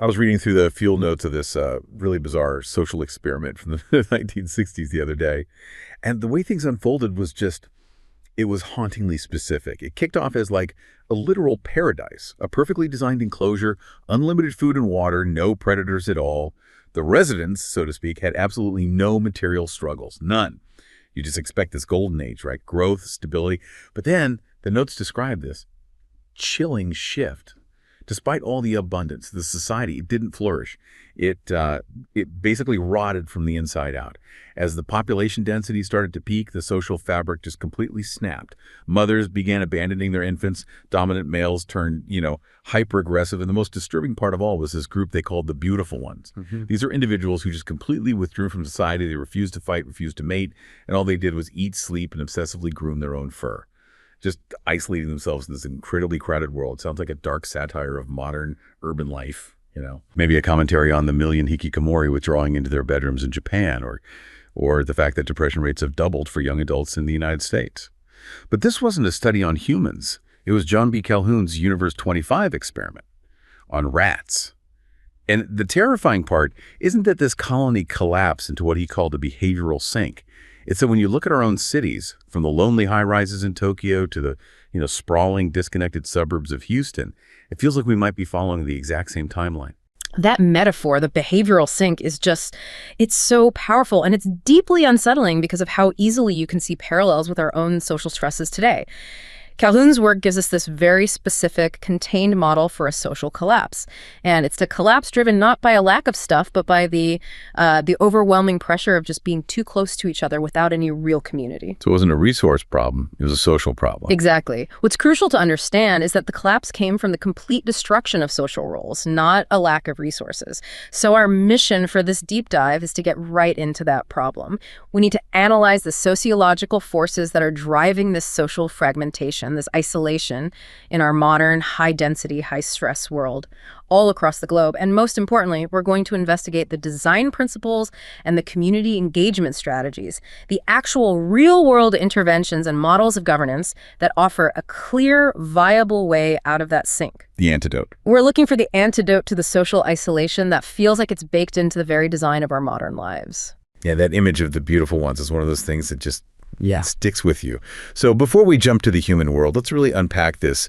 I was reading through the field notes of this really bizarre social experiment from the 1960s the other day. And the way things unfolded was just, it was hauntingly specific. It kicked off as like a literal paradise, a perfectly designed enclosure, unlimited food and water, no predators at all. The residents, so to speak, had absolutely no material struggles, none. You just expect this golden age, right? Growth, stability. But then the notes describe this chilling shift. Despite all the abundance, the society didn't flourish. It basically rotted from the inside out. As the population density started to peak, the social fabric just completely snapped. Mothers began abandoning their infants. Dominant males turned, hyper-aggressive. And the most disturbing part of all was this group they called the beautiful ones. These are individuals who just completely withdrew from society. They refused to fight, refused to mate, and all they did was eat, sleep, and obsessively groom their own fur. Just isolating themselves in this incredibly crowded world. Sounds like a dark satire of modern urban life, Maybe a commentary on the million hikikomori withdrawing into their bedrooms in Japan, or the fact that depression rates have doubled for young adults in the United States. But this wasn't a study on humans. It was John B. Calhoun's Universe 25 experiment on rats. And the terrifying part isn't that this colony collapsed into what he called a behavioral sink. It's that when you look at our own cities, from the lonely high-rises in Tokyo to the sprawling, disconnected suburbs of Houston, it feels like we might be following the exact same timeline. That metaphor, the behavioral sink, it's so powerful, and it's deeply unsettling because of how easily you can see parallels with our own social stresses today. Calhoun's work gives us this very specific, contained model for a social collapse. And it's a collapse driven not by a lack of stuff, but by the overwhelming pressure of just being too close to each other without any real community. So it wasn't a resource problem, it was a social problem. Exactly. What's crucial to understand is that the collapse came from the complete destruction of social roles, not a lack of resources. So our mission for this deep dive is to get right into that problem. We need to analyze the sociological forces that are driving this social fragmentation, this isolation in our modern, high-density, high-stress world all across the globe. And most importantly, we're going to investigate the design principles and the community engagement strategies, the actual real-world interventions and models of governance that offer a clear, viable way out of that sink. The antidote. We're looking for the antidote to the social isolation that feels like it's baked into the very design of our modern lives. Yeah, that image of the beautiful ones is one of those things that just sticks with you. So before we jump to the human world, let's really unpack this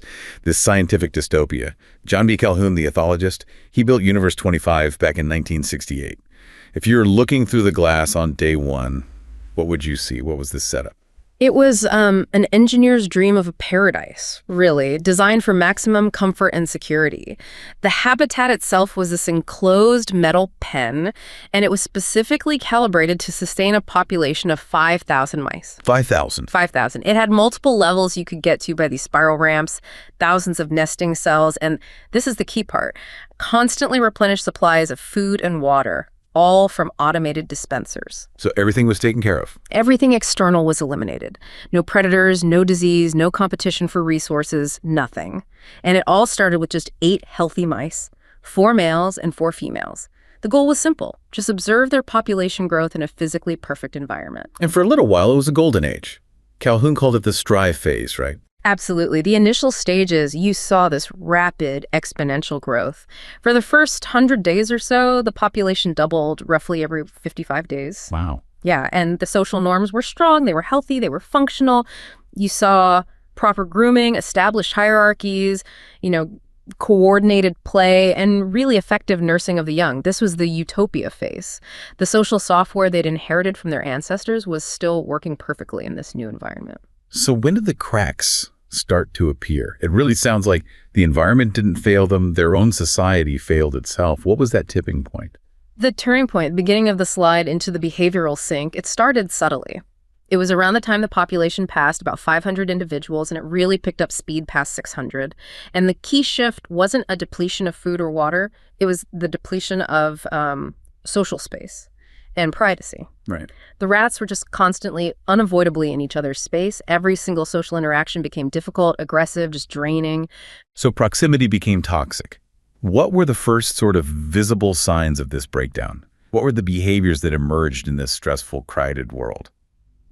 scientific dystopia. John B. Calhoun, the ethologist, he built Universe 25 back in 1968. If you're looking through the glass on day one, what would you see? What was this setup? It was an engineer's dream of a paradise, really, designed for maximum comfort and security. The habitat itself was this enclosed metal pen, and it was specifically calibrated to sustain a population of 5,000 mice. 5,000? 5,000. It had multiple levels you could get to by these spiral ramps, thousands of nesting cells, and this is the key part, constantly replenished supplies of food and water, all from automated dispensers. So everything was taken care of? Everything external was eliminated. No predators, no disease, no competition for resources, nothing. And it all started with just 8 healthy mice, 4 males and 4 females. The goal was simple. Just observe their population growth in a physically perfect environment. And for a little while, it was a golden age. Calhoun called it the strive phase, right? Absolutely. The initial stages, you saw this rapid exponential growth. For the first 100 days or so, the population doubled roughly every 55 days. Wow. Yeah, and the social norms were strong, they were healthy, they were functional. You saw proper grooming, established hierarchies, coordinated play, and really effective nursing of the young. This was the Utopia phase. The social software they'd inherited from their ancestors was still working perfectly in this new environment. So when did the cracks start to appear? It really sounds like the environment didn't fail them, their own society failed itself. What was that tipping point? The turning point, beginning of the slide into the behavioral sink, it started subtly. It was around the time the population passed about 500 individuals, and it really picked up speed past 600. And the key shift wasn't a depletion of food or water, it was the depletion of social space and privacy. Right. The rats were just constantly, unavoidably in each other's space. Every single social interaction became difficult, aggressive, just draining. So proximity became toxic. What were the first sort of visible signs of this breakdown? What were the behaviors that emerged in this stressful, crowded world?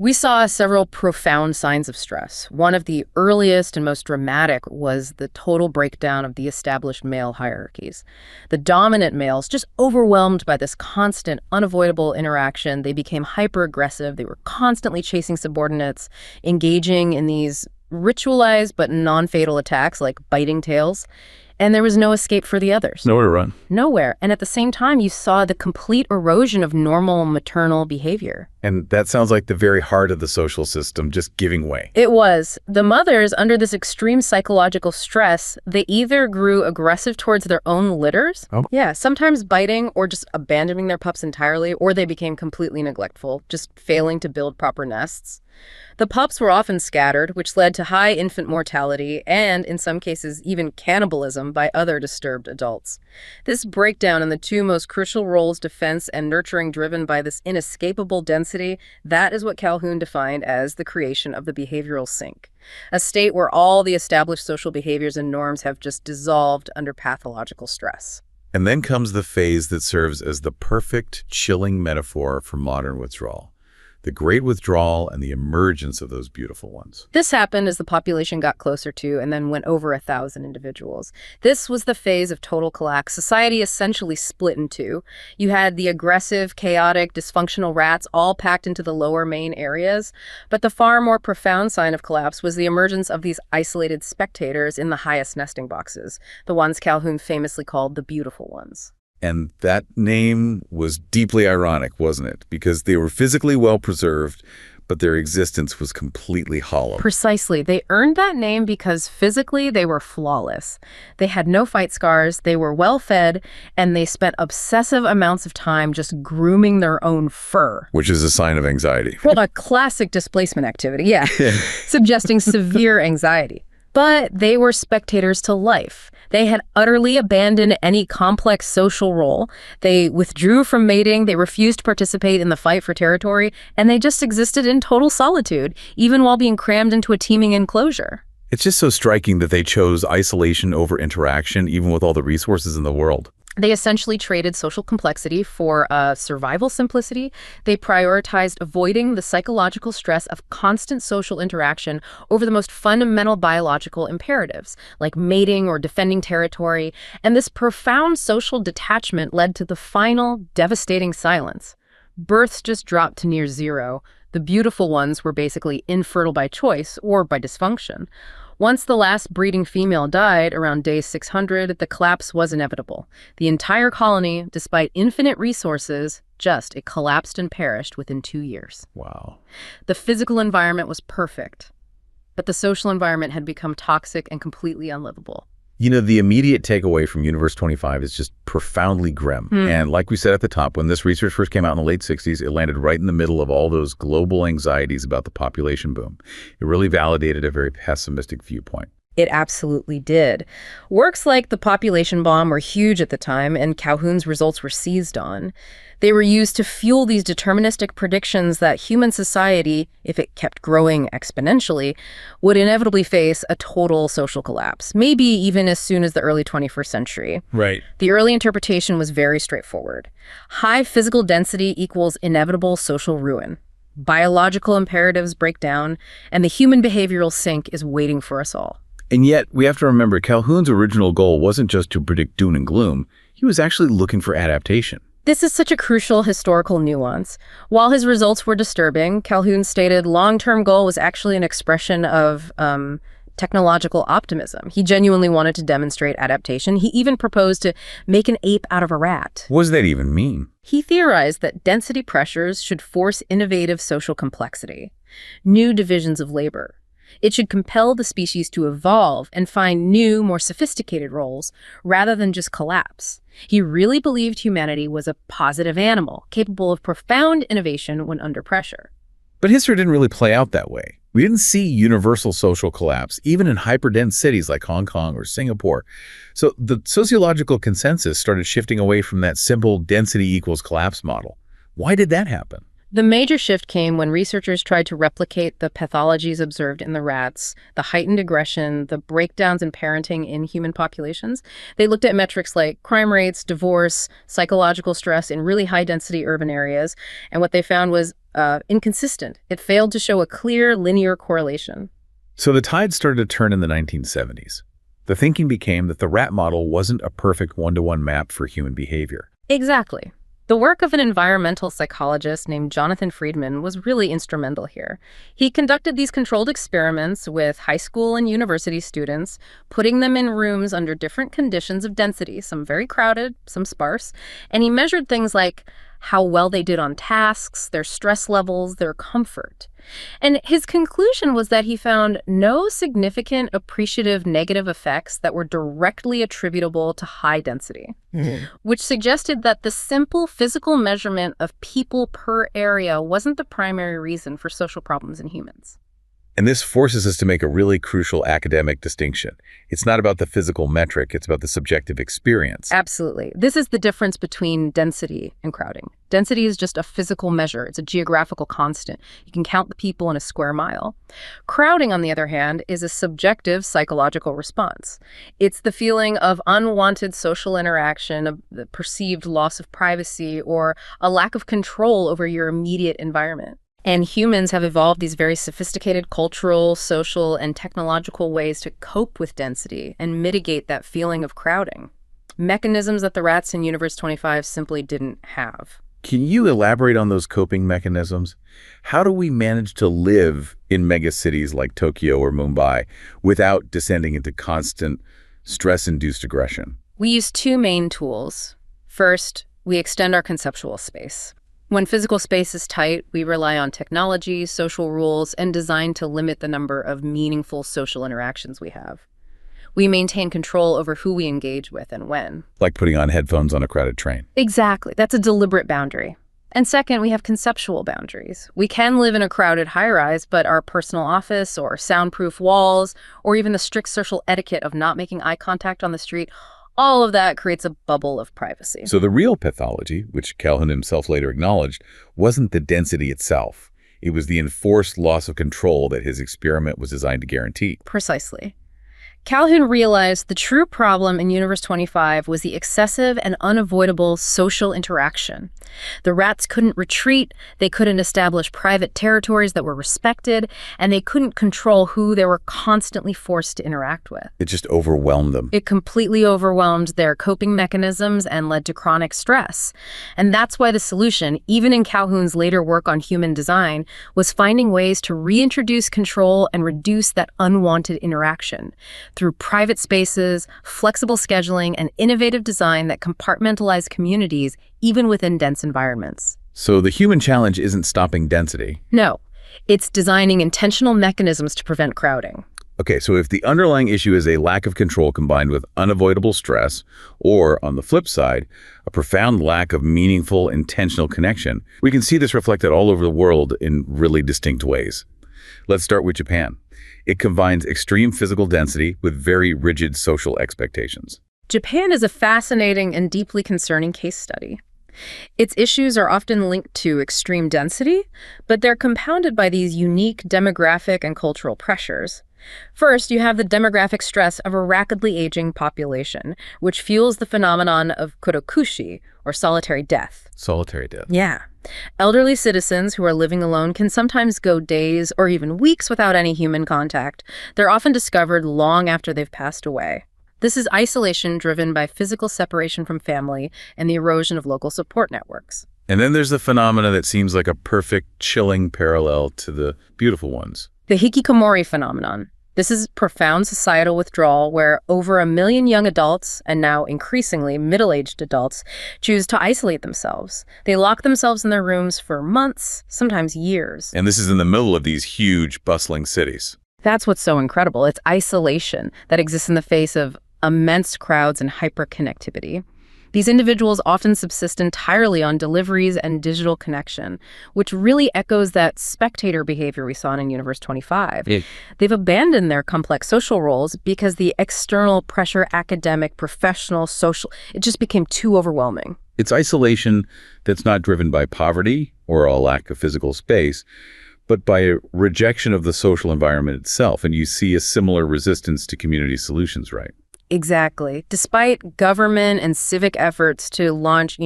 We saw several profound signs of stress. One of the earliest and most dramatic was the total breakdown of the established male hierarchies. The dominant males, just overwhelmed by this constant, unavoidable interaction, they became hyper-aggressive. They were constantly chasing subordinates, engaging in these ritualized but non-fatal attacks like biting tails. And there was no escape for the others. Nowhere to run. Nowhere. And at the same time, you saw the complete erosion of normal maternal behavior. And that sounds like the very heart of the social system just giving way. It was. The mothers, under this extreme psychological stress, they either grew aggressive towards their own litters, sometimes biting or just abandoning their pups entirely, or they became completely neglectful, just failing to build proper nests. The pups were often scattered, which led to high infant mortality and, in some cases, even cannibalism by other disturbed adults. This breakdown in the two most crucial roles, defense and nurturing, driven by this inescapable density, that is what Calhoun defined as the creation of the behavioral sink, a state where all the established social behaviors and norms have just dissolved under pathological stress. And then comes the phase that serves as the perfect, chilling metaphor for modern withdrawal. The Great Withdrawal and the emergence of those beautiful ones. This happened as the population got closer to and then went over 1,000 individuals. This was the phase of total collapse. Society essentially split in two. You had the aggressive, chaotic, dysfunctional rats all packed into the lower main areas. But the far more profound sign of collapse was the emergence of these isolated spectators in the highest nesting boxes, the ones Calhoun famously called the beautiful ones. And that name was deeply ironic, wasn't it? Because they were physically well-preserved, but their existence was completely hollow. Precisely. They earned that name because physically they were flawless. They had no fight scars, they were well-fed, and they spent obsessive amounts of time just grooming their own fur. Which is a sign of anxiety. Well, a classic displacement activity, yeah. Suggesting severe anxiety. But they were spectators to life. They had utterly abandoned any complex social role. They withdrew from mating, they refused to participate in the fight for territory, and they just existed in total solitude, even while being crammed into a teeming enclosure. It's just so striking that they chose isolation over interaction, even with all the resources in the world. They essentially traded social complexity for survival simplicity. They prioritized avoiding the psychological stress of constant social interaction over the most fundamental biological imperatives, like mating or defending territory. And this profound social detachment led to the final, devastating silence. Births just dropped to near zero. The beautiful ones were basically infertile by choice or by dysfunction. Once the last breeding female died, around day 600, the collapse was inevitable. The entire colony, despite infinite resources, it collapsed and perished within 2 years. Wow. The physical environment was perfect, but the social environment had become toxic and completely unlivable. You know, the immediate takeaway from Universe 25 is just profoundly grim. And like we said at the top, when this research first came out in the late 60s, it landed right in the middle of all those global anxieties about the population boom. It really validated a very pessimistic viewpoint. It absolutely did. Works like The Population Bomb were huge at the time, and Calhoun's results were seized on. They were used to fuel these deterministic predictions that human society, if it kept growing exponentially, would inevitably face a total social collapse, maybe even as soon as the early 21st century. Right. The early interpretation was very straightforward. High physical density equals inevitable social ruin. Biological imperatives break down, and the human behavioral sink is waiting for us all. And yet, we have to remember, Calhoun's original goal wasn't just to predict doom and gloom. He was actually looking for adaptation. This is such a crucial historical nuance. While his results were disturbing, Calhoun's stated long-term goal was actually an expression of technological optimism. He genuinely wanted to demonstrate adaptation. He even proposed to make an ape out of a rat. What does that even mean? He theorized that density pressures should force innovative social complexity, new divisions of labor. It should compel the species to evolve and find new, more sophisticated roles, rather than just collapse. He really believed humanity was a positive animal, capable of profound innovation when under pressure. But history didn't really play out that way. We didn't see universal social collapse, even in hyperdense cities like Hong Kong or Singapore. So the sociological consensus started shifting away from that simple density equals collapse model. Why did that happen? The major shift came when researchers tried to replicate the pathologies observed in the rats, the heightened aggression, the breakdowns in parenting in human populations. They looked at metrics like crime rates, divorce, psychological stress in really high-density urban areas, and what they found was inconsistent. It failed to show a clear, linear correlation. So the tide started to turn in the 1970s. The thinking became that the rat model wasn't a perfect one-to-one map for human behavior. Exactly. The work of an environmental psychologist named Jonathan Friedman was really instrumental here. He conducted these controlled experiments with high school and university students, putting them in rooms under different conditions of density, some very crowded, some sparse, and he measured things like how well they did on tasks, their stress levels, their comfort. And his conclusion was that he found no significant appreciative negative effects that were directly attributable to high density, which suggested that the simple physical measurement of people per area wasn't the primary reason for social problems in humans. And this forces us to make a really crucial academic distinction. It's not about the physical metric, it's about the subjective experience. Absolutely. This is the difference between density and crowding. Density is just a physical measure. It's a geographical constant. You can count the people in a square mile. Crowding, on the other hand, is a subjective psychological response. It's the feeling of unwanted social interaction, of the perceived loss of privacy, or a lack of control over your immediate environment. And humans have evolved these very sophisticated cultural, social, and technological ways to cope with density and mitigate that feeling of crowding. Mechanisms that the rats in Universe 25 simply didn't have. Can you elaborate on those coping mechanisms? How do we manage to live in megacities like Tokyo or Mumbai without descending into constant stress-induced aggression? We use two main tools. First, we extend our conceptual space. When physical space is tight, we rely on technology, social rules, and design to limit the number of meaningful social interactions we have. We maintain control over who we engage with and when. Like putting on headphones on a crowded train. Exactly. That's a deliberate boundary. And second, we have conceptual boundaries. We can live in a crowded high-rise, but our personal office or soundproof walls, or even the strict social etiquette of not making eye contact on the street, all of that creates a bubble of privacy. So the real pathology, which Calhoun himself later acknowledged, wasn't the density itself. It was the enforced loss of control that his experiment was designed to guarantee. Precisely. Calhoun realized the true problem in Universe 25 was the excessive and unavoidable social interaction. The rats couldn't retreat, they couldn't establish private territories that were respected, and they couldn't control who they were constantly forced to interact with. It just overwhelmed them. It completely overwhelmed their coping mechanisms and led to chronic stress. And that's why the solution, even in Calhoun's later work on human design, was finding ways to reintroduce control and reduce that unwanted interaction through private spaces, flexible scheduling, and innovative design that compartmentalize communities even within dense environments. So the human challenge isn't stopping density. No, it's designing intentional mechanisms to prevent crowding. Okay, so if the underlying issue is a lack of control combined with unavoidable stress, or on the flip side, a profound lack of meaningful, intentional connection, we can see this reflected all over the world in really distinct ways. Let's start with Japan. It combines extreme physical density with very rigid social expectations. Japan is a fascinating and deeply concerning case study. Its issues are often linked to extreme density, but they're compounded by these unique demographic and cultural pressures. First, you have the demographic stress of a rapidly aging population, which fuels the phenomenon of kurokushi, or solitary death. Solitary death. Yeah. Elderly citizens who are living alone can sometimes go days or even weeks without any human contact. They're often discovered long after they've passed away. This is isolation driven by physical separation from family and the erosion of local support networks. And then there's the phenomena that seems like a perfect, chilling parallel to the beautiful ones. The hikikomori phenomenon. This is profound societal withdrawal where over 1 million young adults, and now increasingly middle-aged adults, choose to isolate themselves. They lock themselves in their rooms for months, sometimes years. And this is in the middle of these huge, bustling cities. That's what's so incredible. It's isolation that exists in the face of immense crowds and hyperconnectivity. These individuals often subsist entirely on deliveries and digital connection, which really echoes that spectator behavior we saw in Universe 25. Yeah. They've abandoned their complex social roles because the external pressure, academic, professional, social, it just became too overwhelming. It's isolation that's not driven by poverty or a lack of physical space, but by a rejection of the social environment itself. And you see a similar resistance to community solutions, right? Exactly. Despite government and civic efforts to launch,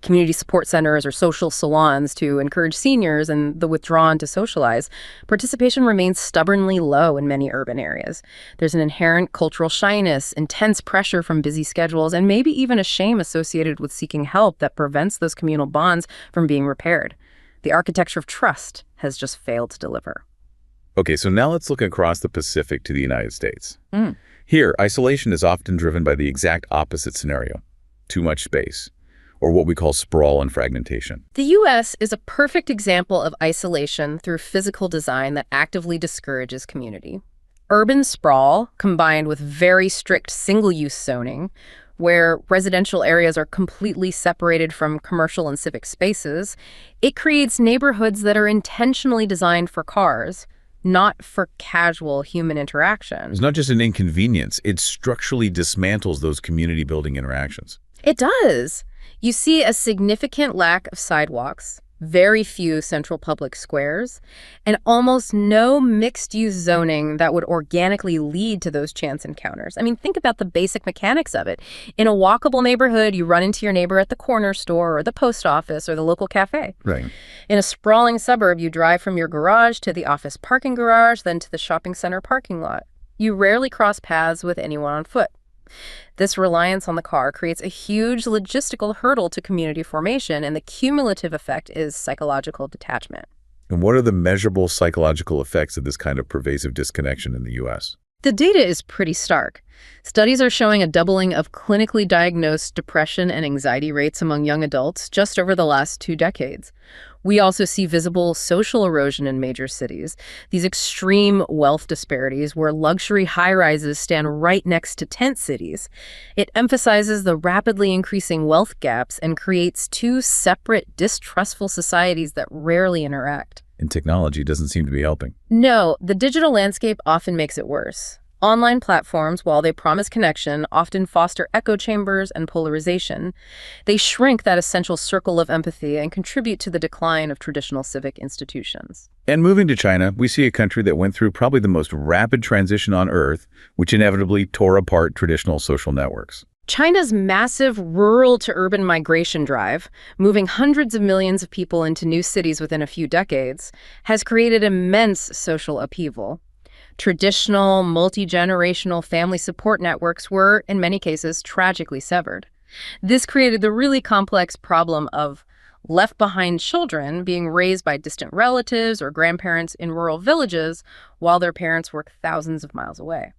community support centers or social salons to encourage seniors and the withdrawn to socialize, participation remains stubbornly low in many urban areas. There's an inherent cultural shyness, intense pressure from busy schedules, and maybe even a shame associated with seeking help that prevents those communal bonds from being repaired. The architecture of trust has just failed to deliver. Okay, so now let's look across the Pacific to the United States. Here, isolation is often driven by the exact opposite scenario, too much space, or what we call sprawl and fragmentation. The U.S. is a perfect example of isolation through physical design that actively discourages community. Urban sprawl, combined with very strict single-use zoning, where residential areas are completely separated from commercial and civic spaces, it creates neighborhoods that are intentionally designed for cars, not for casual human interaction. It's not just an inconvenience, it structurally dismantles those community-building interactions. It does. You see a significant lack of sidewalks, very few central public squares, and almost no mixed-use zoning that would organically lead to those chance encounters. I mean, think about the basic mechanics of it. In a walkable neighborhood, you run into your neighbor at the corner store or the post office or the local cafe. Right. In a sprawling suburb, you drive from your garage to the office parking garage, then to the shopping center parking lot. You rarely cross paths with anyone on foot. This reliance on the car creates a huge logistical hurdle to community formation, and the cumulative effect is psychological detachment. And what are the measurable psychological effects of this kind of pervasive disconnection in the U.S.? The data is pretty stark. Studies are showing a doubling of clinically diagnosed depression and anxiety rates among young adults just over the last 2 decades. We also see visible social erosion in major cities, these extreme wealth disparities where luxury high-rises stand right next to tent cities. It emphasizes the rapidly increasing wealth gaps and creates 2 separate, distrustful societies that rarely interact. And technology doesn't seem to be helping. No, the digital landscape often makes it worse. Online platforms, while they promise connection, often foster echo chambers and polarization. They shrink that essential circle of empathy and contribute to the decline of traditional civic institutions. And moving to China, we see a country that went through probably the most rapid transition on Earth, which inevitably tore apart traditional social networks. China's massive rural-to-urban migration drive, moving hundreds of millions of people into new cities within a few decades, has created immense social upheaval. Traditional, multi-generational family support networks were, in many cases, tragically severed. This created the really complex problem of left-behind children being raised by distant relatives or grandparents in rural villages while their parents work thousands of miles away.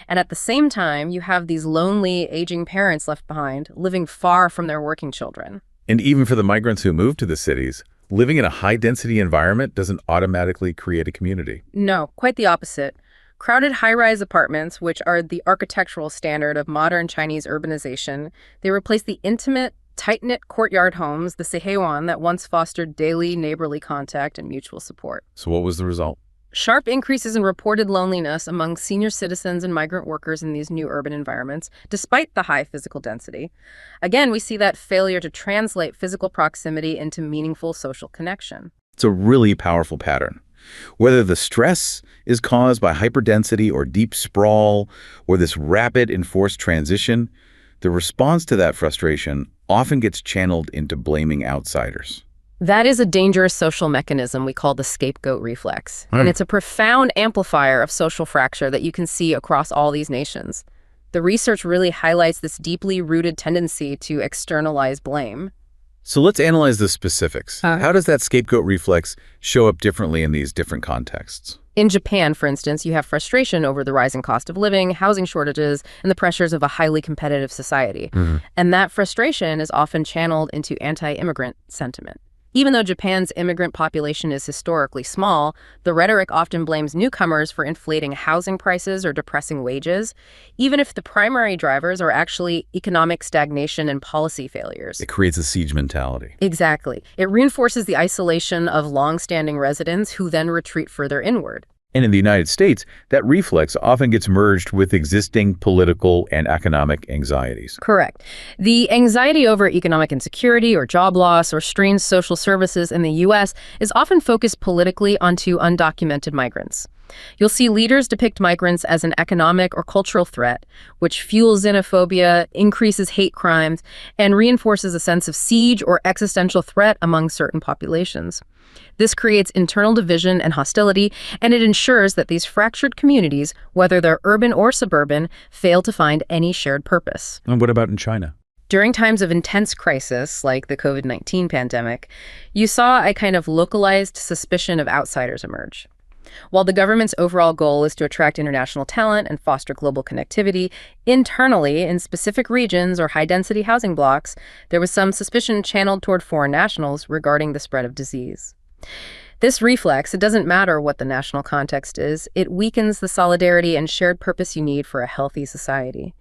And at the same time, you have these lonely, aging parents left behind, living far from their working children. And even for the migrants who moved to the cities, living in a high-density environment doesn't automatically create a community. No, quite the opposite. Crowded high-rise apartments, which are the architectural standard of modern Chinese urbanization, they replace the intimate, tight-knit courtyard homes, the siheiwan, that once fostered daily neighborly contact and mutual support. So what was the result? Sharp increases in reported loneliness among senior citizens and migrant workers in these new urban environments, despite the high physical density. Again, we see that failure to translate physical proximity into meaningful social connection. It's a really powerful pattern. Whether the stress is caused by hyperdensity or deep sprawl or this rapid enforced transition, the response to that frustration often gets channeled into blaming outsiders. That is a dangerous social mechanism we call the scapegoat reflex. And it's a profound amplifier of social fracture that you can see across all these nations. The research really highlights this deeply rooted tendency to externalize blame. So let's analyze the specifics. How does that scapegoat reflex show up differently in these different contexts? In Japan, for instance, you have frustration over the rising cost of living, housing shortages, and the pressures of a highly competitive society. And that frustration is often channeled into anti-immigrant sentiment. Even though Japan's immigrant population is historically small, the rhetoric often blames newcomers for inflating housing prices or depressing wages, even if the primary drivers are actually economic stagnation and policy failures. It creates a siege mentality. Exactly. It reinforces the isolation of long-standing residents who then retreat further inward. And in the United States, that reflex often gets merged with existing political and economic anxieties. Correct. The anxiety over economic insecurity or job loss or strained social services in the U.S. is often focused politically onto undocumented migrants. You'll see leaders depict migrants as an economic or cultural threat, which fuels xenophobia, increases hate crimes, and reinforces a sense of siege or existential threat among certain populations. This creates internal division and hostility, and it ensures that these fractured communities, whether they're urban or suburban, fail to find any shared purpose. And what about in China? During times of intense crisis, like the COVID-19 pandemic, you saw a kind of localized suspicion of outsiders emerge. While the government's overall goal is to attract international talent and foster global connectivity, internally, in specific regions or high-density housing blocks, there was some suspicion channeled toward foreign nationals regarding the spread of disease. This reflex, it doesn't matter what the national context is, it weakens the solidarity and shared purpose you need for a healthy society.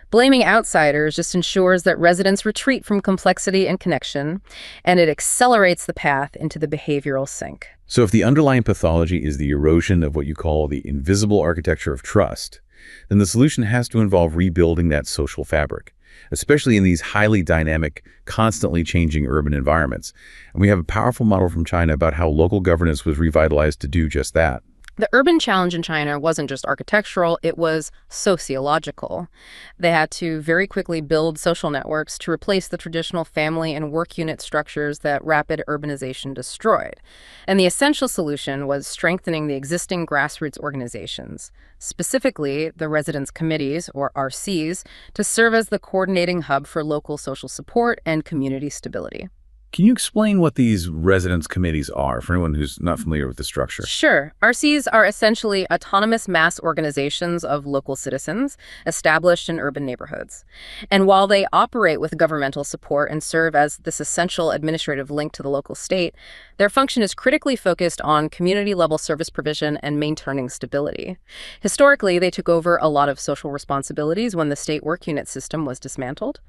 Blaming outsiders just ensures that residents retreat from complexity and connection, and it accelerates the path into the behavioral sink. So if the underlying pathology is the erosion of what you call the invisible architecture of trust, then the solution has to involve rebuilding that social fabric, especially in these highly dynamic, constantly changing urban environments. And we have a powerful model from China about how local governance was revitalized to do just that. The urban challenge in China wasn't just architectural, it was sociological. They had to very quickly build social networks to replace the traditional family and work unit structures that rapid urbanization destroyed. And the essential solution was strengthening the existing grassroots organizations, specifically the residence committees, or RCs, to serve as the coordinating hub for local social support and community stability. Can you explain what these residence committees are for anyone who's not familiar with the structure? Sure. RCs are essentially autonomous mass organizations of local citizens established in urban neighborhoods. And while they operate with governmental support and serve as this essential administrative link to the local state, their function is critically focused on community-level service provision and maintaining stability. Historically, they took over a lot of social responsibilities when the state work unit system was dismantled.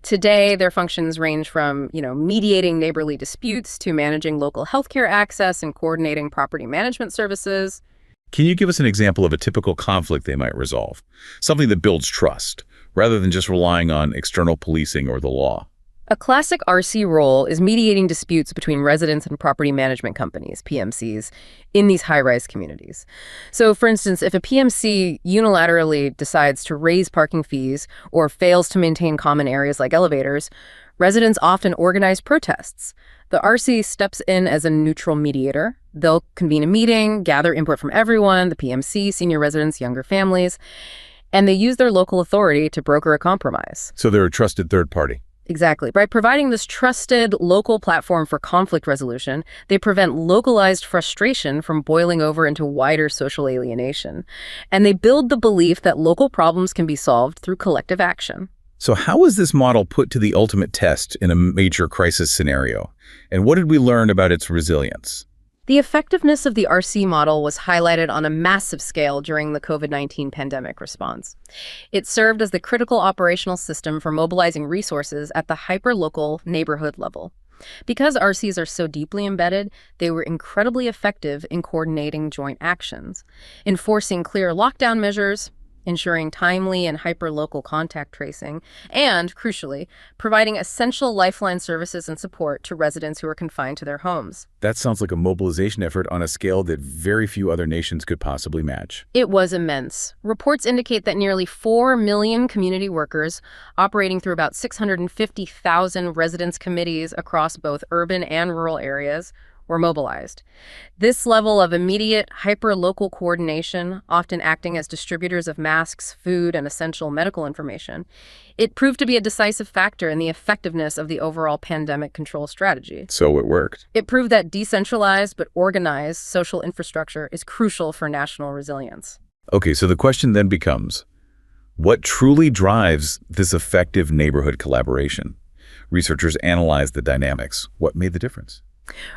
Today, their functions range from, mediating neighborly disputes to managing local healthcare access and coordinating property management services. Can you give us an example of a typical conflict they might resolve? Something that builds trust, rather than just relying on external policing or the law. A classic RC role is mediating disputes between residents and property management companies, PMCs, in these high-rise communities. So, for instance, if a PMC unilaterally decides to raise parking fees or fails to maintain common areas like elevators, residents often organize protests. The RC steps in as a neutral mediator. They'll convene a meeting, gather input from everyone, the PMC, senior residents, younger families, and they use their local authority to broker a compromise. So they're a trusted third party. Exactly. By providing this trusted local platform for conflict resolution, they prevent localized frustration from boiling over into wider social alienation. And they build the belief that local problems can be solved through collective action. So how was this model put to the ultimate test in a major crisis scenario? And what did we learn about its resilience? The effectiveness of the RC model was highlighted on a massive scale during the COVID-19 pandemic response. It served as the critical operational system for mobilizing resources at the hyper-local neighborhood level. Because RCs are so deeply embedded, they were incredibly effective in coordinating joint actions, enforcing clear lockdown measures, ensuring timely and hyper-local contact tracing, and, crucially, providing essential lifeline services and support to residents who are confined to their homes. That sounds like a mobilization effort on a scale that very few other nations could possibly match. It was immense. Reports indicate that nearly 4 million community workers, operating through about 650,000 residence committees across both urban and rural areas, were mobilized. This level of immediate, hyper-local coordination, often acting as distributors of masks, food, and essential medical information, it proved to be a decisive factor in the effectiveness of the overall pandemic control strategy. So it worked. It proved that decentralized but organized social infrastructure is crucial for national resilience. Okay, so the question then becomes, what truly drives this effective neighborhood collaboration? Researchers analyzed the dynamics. What made the difference?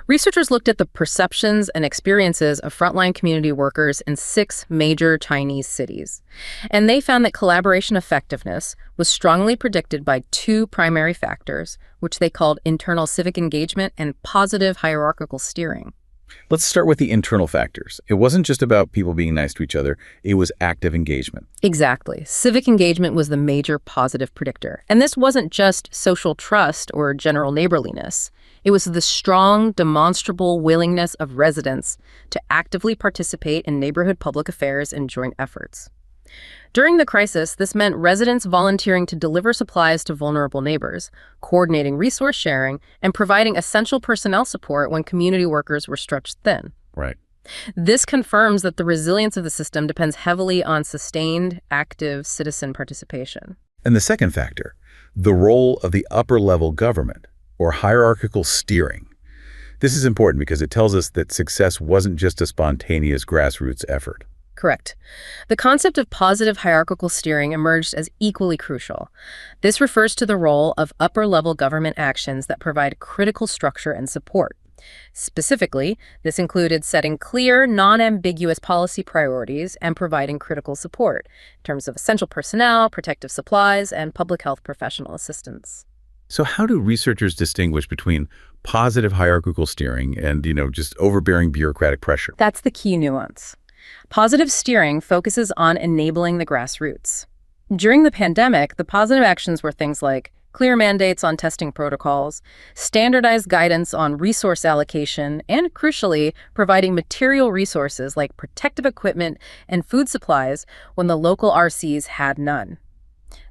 Researchers looked at the perceptions and experiences of frontline community workers in 6 major Chinese cities. And they found that collaboration effectiveness was strongly predicted by 2 primary factors, which they called internal civic engagement and positive hierarchical steering. Let's start with the internal factors. It wasn't just about people being nice to each other, it was active engagement. Exactly. Civic engagement was the major positive predictor. And this wasn't just social trust or general neighborliness. It was the strong, demonstrable willingness of residents to actively participate in neighborhood public affairs and joint efforts. During the crisis, this meant residents volunteering to deliver supplies to vulnerable neighbors, coordinating resource sharing, and providing essential personnel support when community workers were stretched thin. Right. This confirms that the resilience of the system depends heavily on sustained, active citizen participation. And the second factor, the role of the upper-level government, or hierarchical steering. This is important because it tells us that success wasn't just a spontaneous grassroots effort. Correct. The concept of positive hierarchical steering emerged as equally crucial. This refers to the role of upper-level government actions that provide critical structure and support. Specifically, this included setting clear, non-ambiguous policy priorities and providing critical support in terms of essential personnel, protective supplies, and public health professional assistance. So how do researchers distinguish between positive hierarchical steering and, just overbearing bureaucratic pressure? That's the key nuance. Positive steering focuses on enabling the grassroots. During the pandemic, the positive actions were things like clear mandates on testing protocols, standardized guidance on resource allocation, and crucially, providing material resources like protective equipment and food supplies when the local RCs had none.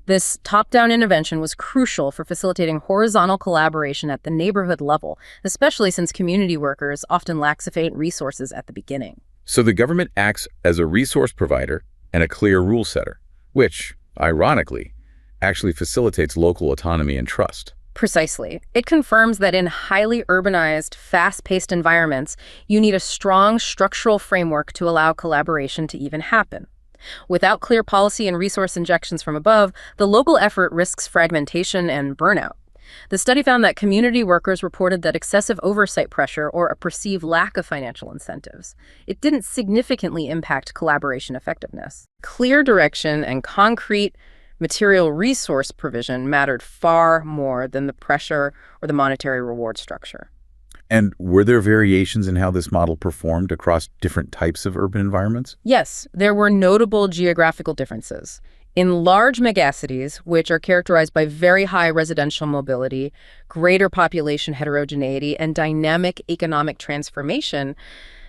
This top-down intervention was crucial for facilitating horizontal collaboration at the neighborhood level, especially since community workers often lack sufficient resources at the beginning. So the government acts as a resource provider and a clear rule setter, which, ironically, actually facilitates local autonomy and trust. Precisely. It confirms that in highly urbanized, fast-paced environments, you need a strong structural framework to allow collaboration to even happen. Without clear policy and resource injections from above, the local effort risks fragmentation and burnout. The study found that community workers reported that excessive oversight pressure or a perceived lack of financial incentives. It didn't significantly impact collaboration effectiveness. Clear direction and concrete material resource provision mattered far more than the pressure or the monetary reward structure. And were there variations in how this model performed across different types of urban environments? Yes, there were notable geographical differences. In large megacities, which are characterized by very high residential mobility, greater population heterogeneity, and dynamic economic transformation,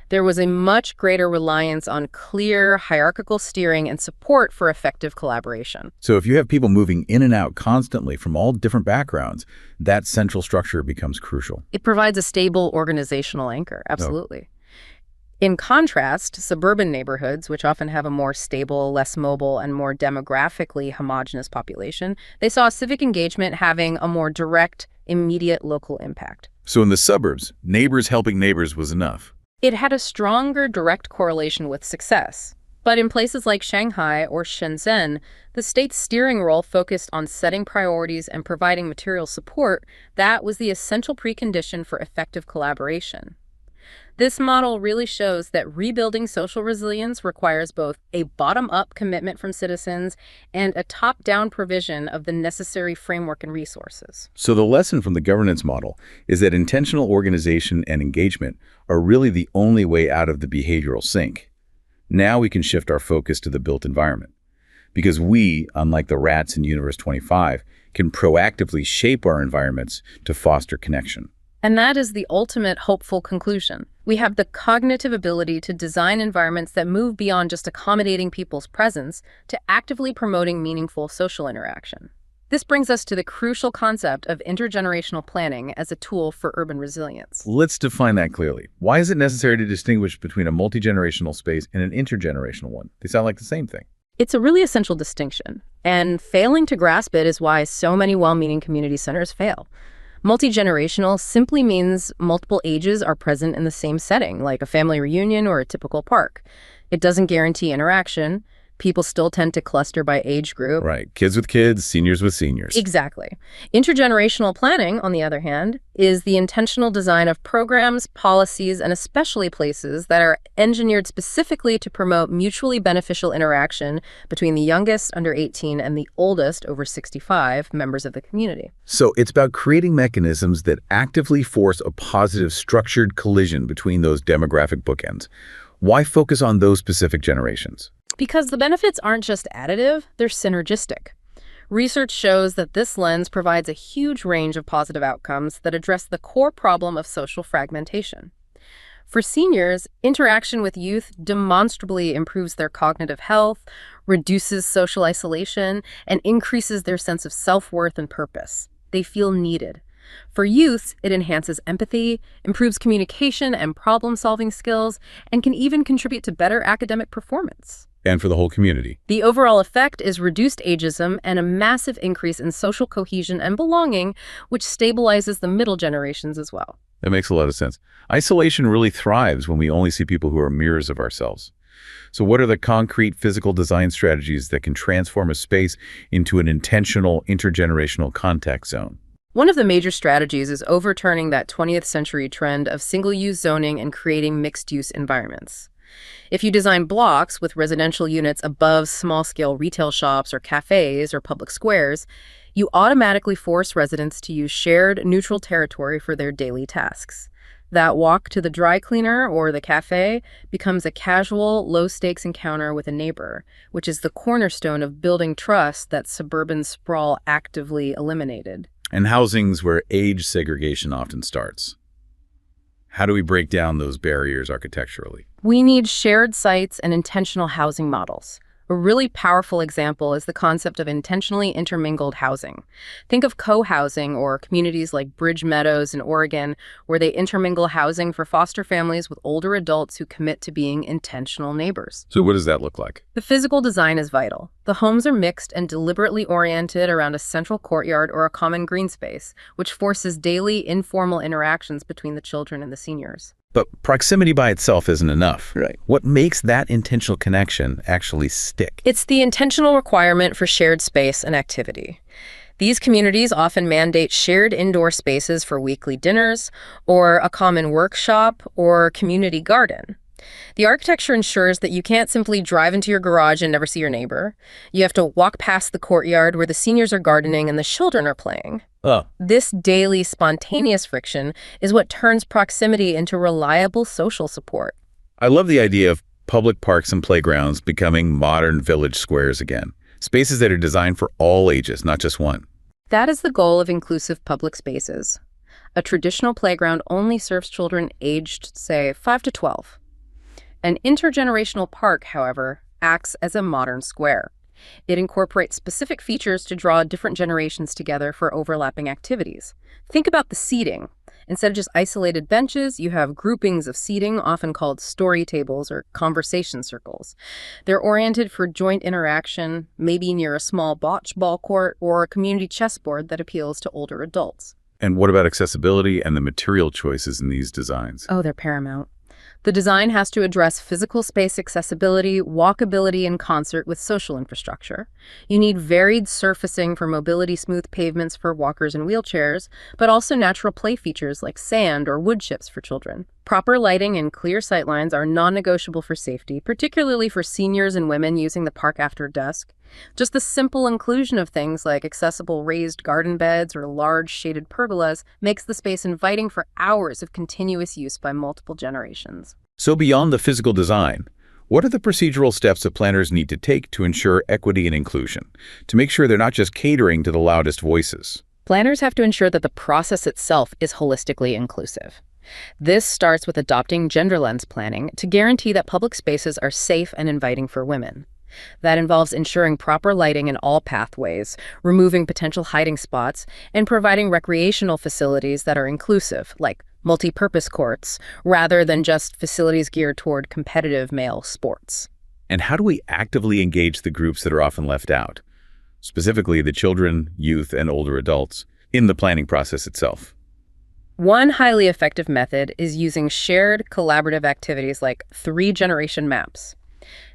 there was a much greater reliance on clear hierarchical steering and support for effective collaboration. So if you have people moving in and out constantly from all different backgrounds, that central structure becomes crucial. It provides a stable organizational anchor, absolutely. In contrast, suburban neighborhoods, which often have a more stable, less mobile, and more demographically homogeneous population, they saw civic engagement having a more direct, immediate local impact. So in the suburbs, neighbors helping neighbors was enough. It had a stronger direct correlation with success. But in places like Shanghai or Shenzhen, the state's steering role focused on setting priorities and providing material support. That was the essential precondition for effective collaboration. This model really shows that rebuilding social resilience requires both a bottom-up commitment from citizens and a top-down provision of the necessary framework and resources. So the lesson from the governance model is that intentional organization and engagement are really the only way out of the behavioral sink. Now we can shift our focus to the built environment. Because we, unlike the rats in Universe 25, can proactively shape our environments to foster connection. And that is the ultimate hopeful conclusion. We have the cognitive ability to design environments that move beyond just accommodating people's presence to actively promoting meaningful social interaction. This brings us to the crucial concept of intergenerational planning as a tool for urban resilience. Let's define that clearly. Why is it necessary to distinguish between a multi-generational space and an intergenerational one? They sound like the same thing. It's a really essential distinction, and failing to grasp it is why so many well-meaning community centers fail. Multi-generational simply means multiple ages are present in the same setting, like a family reunion or a typical park. It doesn't guarantee interaction People still tend to cluster by age group. Right. Kids with kids, seniors with seniors. Exactly. Intergenerational planning, on the other hand, is the intentional design of programs, policies, and especially places that are engineered specifically to promote mutually beneficial interaction between the youngest, under 18, and the oldest, over 65, members of the community. So it's about creating mechanisms that actively force a positive structured collision between those demographic bookends. Why focus on those specific generations? Because the benefits aren't just additive, they're synergistic. Research shows that this lens provides a huge range of positive outcomes that address the core problem of social fragmentation. For seniors, interaction with youth demonstrably improves their cognitive health, reduces social isolation, and increases their sense of self-worth and purpose. They feel needed. For youth, it enhances empathy, improves communication and problem-solving skills, and can even contribute to better academic performance. And for the whole community. The overall effect is reduced ageism and a massive increase in social cohesion and belonging, which stabilizes the middle generations as well. That makes a lot of sense. Isolation really thrives when we only see people who are mirrors of ourselves. So what are the concrete physical design strategies that can transform a space into an intentional intergenerational contact zone? One of the major strategies is overturning that 20th century trend of single-use zoning and creating mixed-use environments. If you design blocks with residential units above small-scale retail shops or cafes or public squares, you automatically force residents to use shared, neutral territory for their daily tasks. That walk to the dry cleaner or the cafe becomes a casual, low-stakes encounter with a neighbor, which is the cornerstone of building trust that suburban sprawl actively eliminated. And housing's where age segregation often starts. How do we break down those barriers architecturally? We need shared sites and intentional housing models. A really powerful example is the concept of intentionally intermingled housing. Think of co-housing or communities like Bridge Meadows in Oregon, where they intermingle housing for foster families with older adults who commit to being intentional neighbors. So what does that look like? The physical design is vital. The homes are mixed and deliberately oriented around a central courtyard or a common green space, which forces daily informal interactions between the children and the seniors. But proximity by itself isn't enough. Right. What makes that intentional connection actually stick? It's the intentional requirement for shared space and activity. These communities often mandate shared indoor spaces for weekly dinners, or a common workshop, or community garden. The architecture ensures that you can't simply drive into your garage and never see your neighbor. You have to walk past the courtyard where the seniors are gardening and the children are playing. Oh. This daily, spontaneous friction is what turns proximity into reliable social support. I love the idea of public parks and playgrounds becoming modern village squares again. Spaces that are designed for all ages, not just one. That is the goal of inclusive public spaces. A traditional playground only serves children aged, say, 5 to 12. An intergenerational park, however, acts as a modern square. It incorporates specific features to draw different generations together for overlapping activities. Think about the seating. Instead of just isolated benches, you have groupings of seating, often called story tables or conversation circles. They're oriented for joint interaction, maybe near a small bocce ball court or a community chessboard that appeals to older adults. And what about accessibility and the material choices in these designs? Oh, they're paramount. The design has to address physical space accessibility, walkability in concert with social infrastructure. You need varied surfacing for mobility-smooth pavements for walkers and wheelchairs, but also natural play features like sand or wood chips for children. Proper lighting and clear sightlines are non-negotiable for safety, particularly for seniors and women using the park after dusk. Just the simple inclusion of things like accessible raised garden beds or large shaded pergolas makes the space inviting for hours of continuous use by multiple generations. So beyond the physical design, what are the procedural steps that planners need to take to ensure equity and inclusion, to make sure they're not just catering to the loudest voices? Planners have to ensure that the process itself is holistically inclusive. This starts with adopting gender lens planning to guarantee that public spaces are safe and inviting for women. That involves ensuring proper lighting in all pathways, removing potential hiding spots, and providing recreational facilities that are inclusive, like multi-purpose courts, rather than just facilities geared toward competitive male sports. And how do we actively engage the groups that are often left out, specifically the children, youth, and older adults, in the planning process itself? One highly effective method is using shared collaborative activities like 3-generation maps.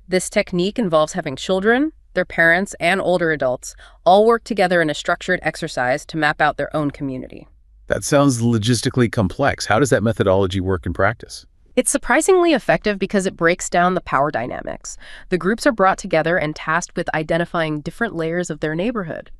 This technique involves having children, their parents, and older adults all work together in a structured exercise to map out their own community. That sounds logistically complex. How does that methodology work in practice? It's surprisingly effective because it breaks down the power dynamics. The groups are brought together and tasked with identifying different layers of their neighborhood.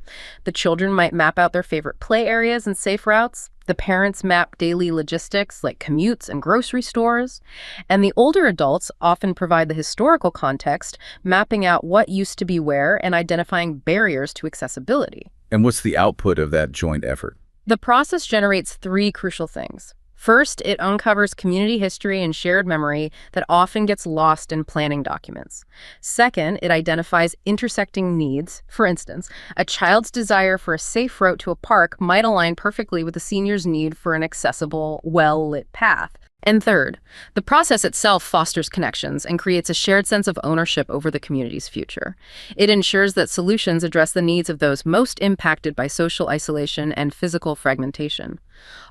The children might map out their favorite play areas and safe routes. The parents map daily logistics like commutes and grocery stores. And the older adults often provide the historical context, mapping out what used to be where and identifying barriers to accessibility. And what's the output of that joint effort? The process generates three crucial things. First, it uncovers community history and shared memory that often gets lost in planning documents. Second, it identifies intersecting needs. For instance, a child's desire for a safe route to a park might align perfectly with a senior's need for an accessible, well-lit path. And third, the process itself fosters connections and creates a shared sense of ownership over the community's future. It ensures that solutions address the needs of those most impacted by social isolation and physical fragmentation.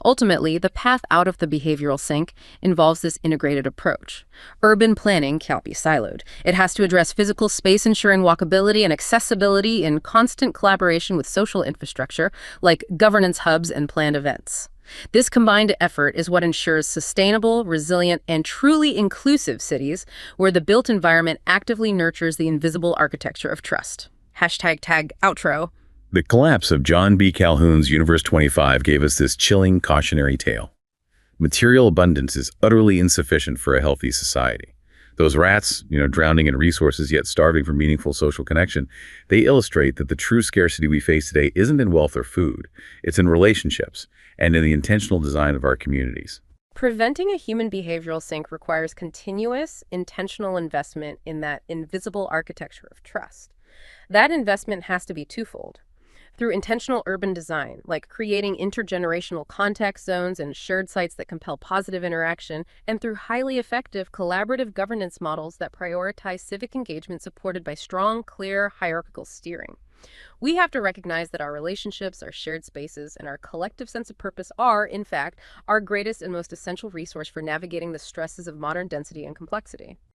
Ultimately, the path out of the behavioral sink involves this integrated approach. Urban planning can't be siloed. It has to address physical space, ensuring walkability and accessibility in constant collaboration with social infrastructure like governance hubs and planned events. This combined effort is what ensures sustainable, resilient, and truly inclusive cities where the built environment actively nurtures the invisible architecture of trust. #outro. The collapse of John B. Calhoun's Universe 25 gave us this chilling, cautionary tale. Material abundance is utterly insufficient for a healthy society. Those rats, drowning in resources yet starving for meaningful social connection, they illustrate that the true scarcity we face today isn't in wealth or food. It's in relationships and in the intentional design of our communities. Preventing a human behavioral sink requires continuous, intentional investment in that invisible architecture of trust. That investment has to be twofold. Through intentional urban design, like creating intergenerational contact zones and shared sites that compel positive interaction, and through highly effective collaborative governance models that prioritize civic engagement supported by strong, clear, hierarchical steering. We have to recognize that our relationships, our shared spaces, and our collective sense of purpose are, in fact, our greatest and most essential resource for navigating the stresses of modern density and complexity.